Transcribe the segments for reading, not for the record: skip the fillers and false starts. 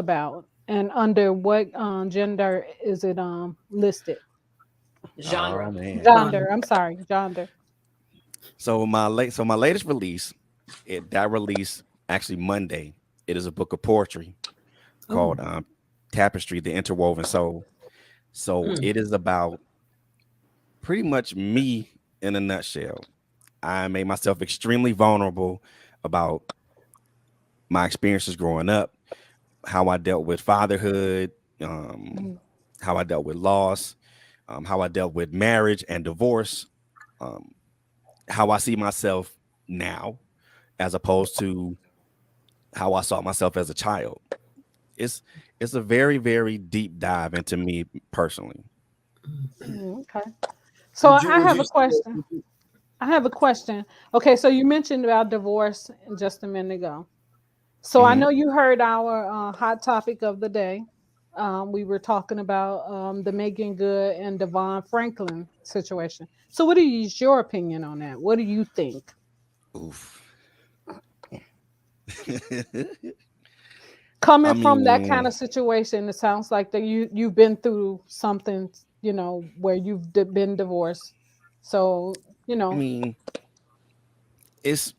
about, and under what gender is it listed? Oh Genre. man. Gender. John. I'm sorry, gender. So my latest release, that release actually Monday. It is a book of poetry Oh. called Tapestry, the Interwoven Soul. So Mm. it is about pretty much me in a nutshell. I made myself extremely vulnerable about my experiences growing up, how I dealt with fatherhood, um, Mhm. how I dealt with loss, how I dealt with marriage and divorce, um, how I see myself now as opposed to how I saw myself as a child. It's it's a very, very deep dive into me personally. Okay. So I Would have you a question. I have a question. Okay, so you mentioned about divorce just a minute ago. So I Hmm. know you heard our hot topic of the day. We were talking about the Megan Good and Devon Franklin situation. So, what is your opinion on that? What do you think? Oof. I Coming from that kind mean, of situation, it sounds like that you've been through something, where you've been divorced. So, you I know, mean, it's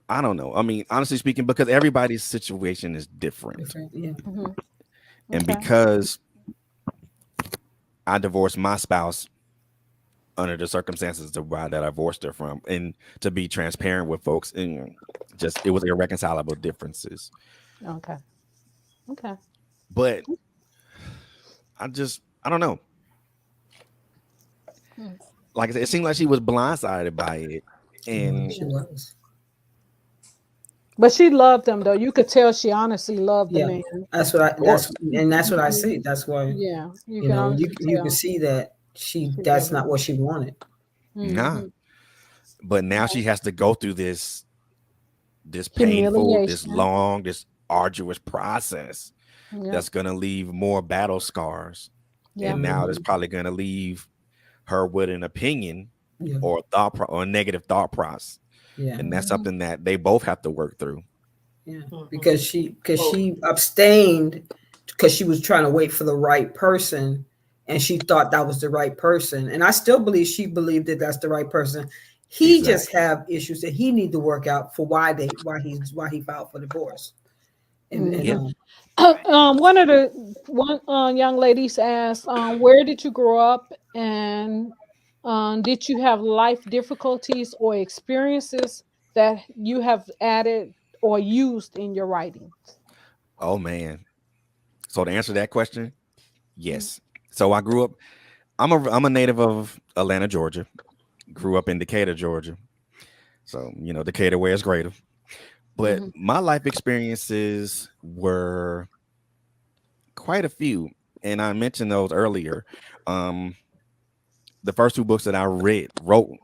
I don't know. I mean, honestly speaking, because everybody's situation is different, Different. Yeah. mhm, and okay, because I divorced my spouse under the circumstances of why that I divorced her from, and to be transparent with folks, and just it was irreconcilable differences. okay, okay. But I don't know. Mm. Like I said, it seemed like she was blindsided by it, and She was. But she loved him though. You could tell she honestly loved the Yeah. man. That's what I. of That's course, and that's what I You- say. That's why Yeah, you can you honestly you can tell see that she she that's loved not him. what she wanted. nah. Hmm. But now she has to go through this painful, this Humiliation. long, this arduous process Yeah, that's gonna leave more battle scars, yeah, and now that's Hmm. probably gonna leave her with an opinion Yeah. or or a negative thought process, Yeah. and that's hmm, something that they both have to work through. Yeah. Mhm. Well, Because she abstained because she was trying to wait for the right person, and she thought that was the right person. And I still believe she believed that that's the right person. He just Exactly. have issues that he need to work out for why he filed for divorce. And Yeah. hmm. One young ladies asked, "Where did you grow up, and did you have life difficulties or experiences that you have added or used in your writings?" Oh man. So to answer that question, yes. So I grew up. I'm a native of Atlanta, Georgia. Grew up in Decatur, Georgia. So Decatur where it's greater. But Mm-hmm. my life experiences were quite a few, and I mentioned those earlier. Um, the first two books that I wrote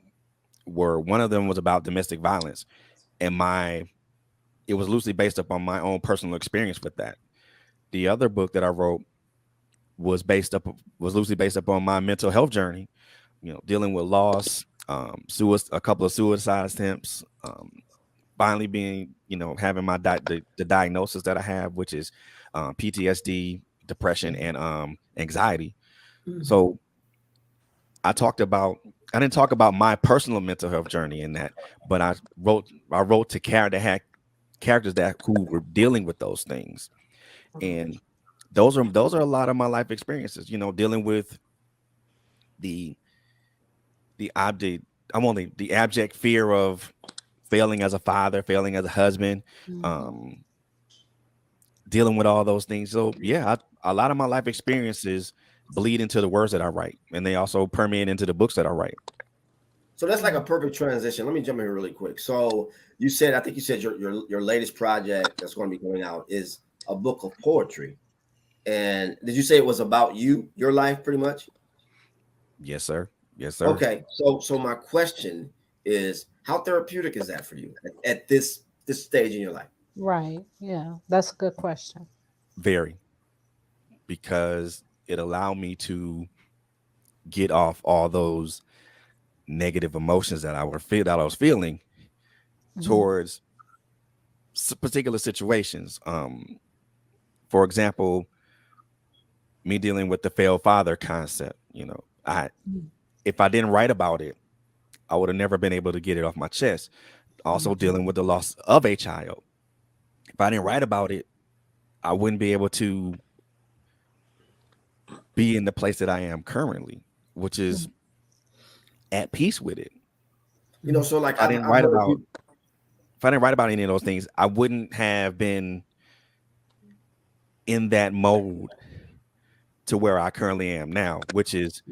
were one of them was about domestic violence, and my it was loosely based upon my own personal experience with that. The other book that I wrote was loosely based upon my mental health journey, dealing with loss, a couple of suicide attempts, finally being, having the diagnosis that I have, which is PTSD, depression, and anxiety. Mhm. So I talked about I didn't talk about my personal mental health journey in that, but I wrote to characters that who were dealing with those things, and those are a lot of my life experiences. Dealing with the the object I'm only the abject fear of failing as a father, failing as a husband, Mm-hmm. um, dealing with all those things. So yeah, a lot of my life experiences bleed into the words that I write, and they also permeate into the books that I write. so that's like a perfect transition. Let me jump in here really quick. So I think you said your latest project that's going to be going out is a book of poetry. And did you say it was about you, your life, pretty much? Yes, sir. Yes, sir. Okay. So my question is, how therapeutic is that for you at this stage in your life? Right. Yeah, that's a good question. Very, because it allowed me to get off all those negative emotions that I was feeling Hmm. towards particular situations. For example, me dealing with the failed father concept. I if I didn't write about it, I would have never been able to get it off my chest. Also dealing with the loss of a child. If I didn't write about it, I wouldn't be able to be in the place that I am currently, which is at peace with it. So If like I I've, didn't I've write heard about people. if I didn't write about any of those things, I wouldn't have been in that mode to where I currently am now, which is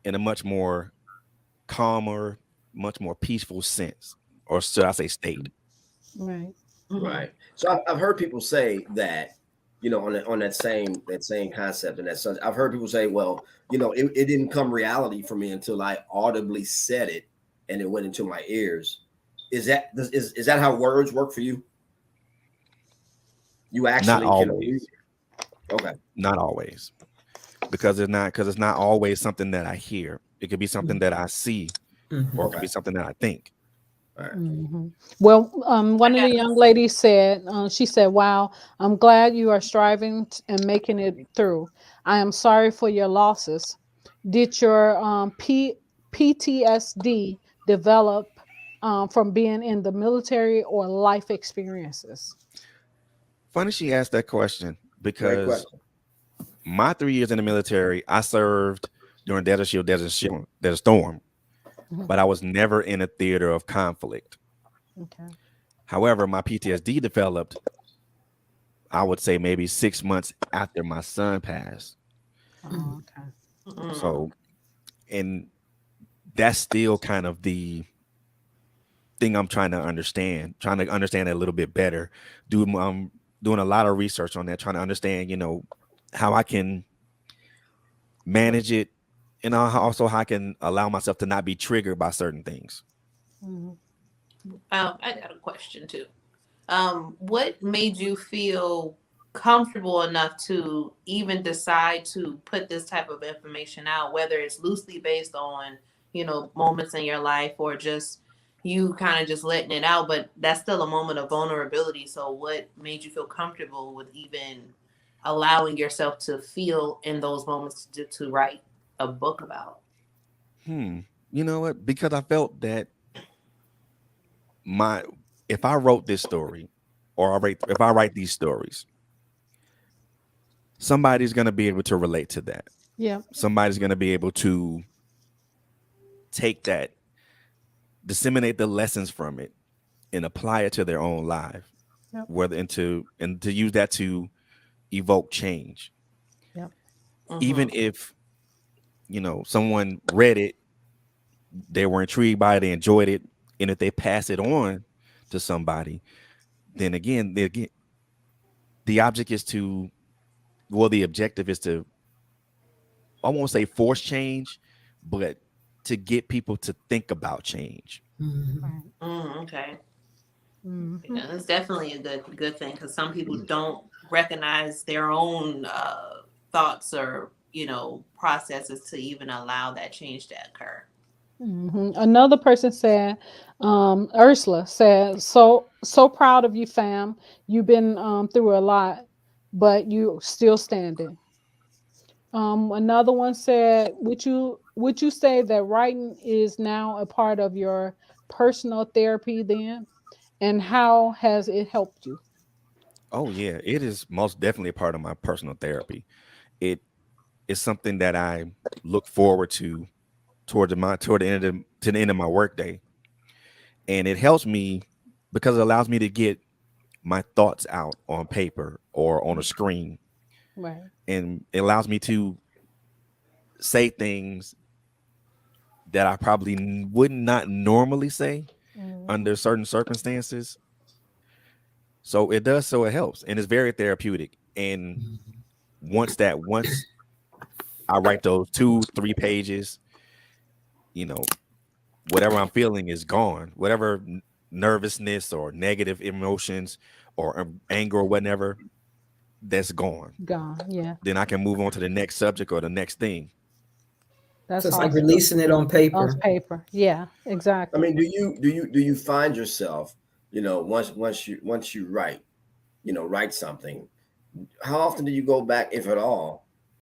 in a much more calmer, much more peaceful sense, or should I say state. Right. Right. So I've heard people say that, on that same concept and that such. I've heard people say, well, it didn't come reality for me until I audibly said it and it went into my ears. Is that how words work for you? You Not actually can read. always. Okay. Not always. Because it's not always something that I hear. It could be something that I see, or it could Okay. be something that I think. All right. Well, one of I the got young ladies said, she said, "Wow, I'm glad you are striving and making it through. I am sorry for your losses. Did your PTSD develop from being in the military or life experiences?" Funny she asked that question Great because question. my 3 years in the military, I served during Desert Storm, Mhm. but I was never in a theater of conflict. Okay. However, my PTSD developed, I would say maybe 6 months after my son passed. Oh, okay. So, and that's still kind of the thing I'm trying to understand it a little bit better. Doing a lot of research on that, trying to understand, how I can manage it, and also how I can allow myself to not be triggered by certain things. Mhm. I got a question too. What made you feel comfortable enough to even decide to put this type of information out, whether it's loosely based on, moments in your life or just you kind of just letting it out, but that's still a moment of vulnerability. So what made you feel comfortable with even allowing yourself to feel in those moments to write a book about? You know what? Because I felt that my if I wrote this story, or if I write these stories, somebody's going to be able to relate to that. Yeah. Somebody's going to be able to take that, disseminate the lessons from it, and apply it to their own life, Yep. and to use that to evoke change. Yep. Even if someone read it, they were intrigued by it, they enjoyed it, and if they pass it on to somebody, then again, the object is to, well, the objective is to, I won't say force change, but to get people to think about change. Right. Okay. Mm-hmm. Yeah, that's definitely a good thing because some people don't recognize their own thoughts or processes to even allow that change to occur. Another person said, Ursula said, so proud of you, fam. You've been through a lot, but you still standing. Another one said, would you say that writing is now a part of your personal therapy then? And how has it helped you? Oh yeah, it is most definitely a part of my personal therapy. It is something that I look forward to to the end of my workday, and it helps me because it allows me to get my thoughts out on paper or on a screen, Right. and it allows me to say things that I probably would not normally say Mhm. under certain circumstances. So it does, so it helps, and it's very therapeutic. And once I write those 2-3 pages, you know, whatever I'm feeling is gone. Whatever nervousness or negative emotions or anger or whatever, that's gone. Gone. Yeah. Then I can move on to the next subject or the next thing. So That's it's like awesome. releasing it on On paper. paper. Yeah, I exactly. mean, do you find yourself you know, once you write, you know, write something, how often do you go back, if at all,